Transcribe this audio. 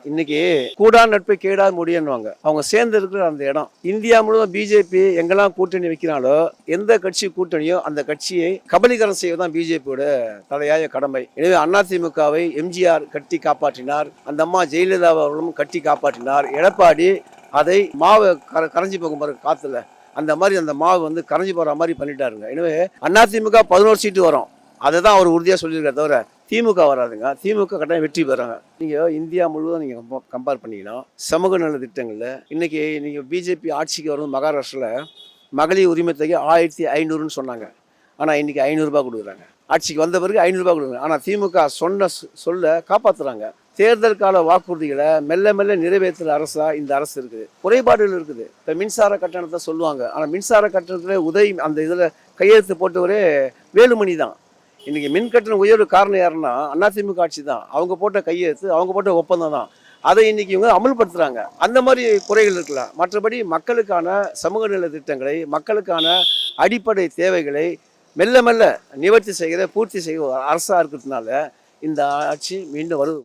இன்னைக்கு கூடா நட்பு கேடா முடியன்னுவாங்க. அவங்க சேர்ந்து இருக்கிற அந்த இடம் இந்தியா முழுவதும் பிஜேபி எங்கெல்லாம் கூட்டணி வைக்கிறாங்களோ எந்த கட்சி கூட்டணியோ அந்த கட்சியை கபலீகரம் செய்வதுதான் பிஜேபியோட தலையாய கடமை. எனவே அதிமுகவை எம்ஜிஆர் கட்டி காப்பாற்றினார், அந்த அம்மா ஜெயலலிதா அவர்களும் கட்டி காப்பாற்றினார். எடப்பாடி அதை மாவை கரைஞ்சி போகும் பாரு காத்துல, அந்த மாதிரி அந்த மாவு வந்து கரைஞ்சி போற மாதிரி பண்ணிட்டாருங்க. எனவே அதிமுக 11 சீட்டு வரும், அதை தான் அவர் உறுதியாக சொல்லியிருக்காரு. தவிர திமுக வராதுங்க. திமுக கட்டாயம் வெற்றி பெறாங்க. நீங்கள் இந்தியா முழுவதும் நீங்கள் கம்பேர் பண்ணிங்கன்னா சமூக நல திட்டங்களில் இன்னைக்கு நீங்கள் பிஜேபி ஆட்சிக்கு வரும் மகாராஷ்டிராவில் மகளிர் உரிமை தொகை 1500ன்னு சொன்னாங்க. ஆனால் இன்னைக்கு 500 ரூபாய் கொடுக்குறாங்க. ஆட்சிக்கு வந்த பிறகு 500 ரூபாய் கொடுக்குறாங்க. ஆனால் திமுக சொல்ல காப்பாற்றுறாங்க. தேர்தல் கால வாக்குறுதிகளை மெல்ல மெல்ல நிறைவேற்றுற அரசா இந்த அரசு இருக்குது. குறைபாடுகள் இருக்குது. இப்போ மின்சார கட்டணத்தை சொல்லுவாங்க, ஆனால் மின்சார கட்டணத்தில் உதவி அந்த இதில் கையெழுத்து போட்டவரே வேலுமணி தான். இன்னைக்கு மின் கட்டண உயர்வு காரணம் யாருன்னா அதிமுக ஆட்சி தான். அவங்க போட்ட கையெழுத்து, அவங்க போட்ட ஒப்பந்தம் தான். அதை இன்னைக்கு இவங்க அமல்படுத்துறாங்க. அந்த மாதிரி குறைகள் இருக்கலாம். மற்றபடி மக்களுக்கான சமூக நல திட்டங்களை, மக்களுக்கான அடிப்படை தேவைகளை மெல்ல மெல்ல நிவர்த்தி செய்கிற பூர்த்தி செய்கிற அரசா இருக்கிறதுனால இந்த ஆட்சி மீண்டும் வருது.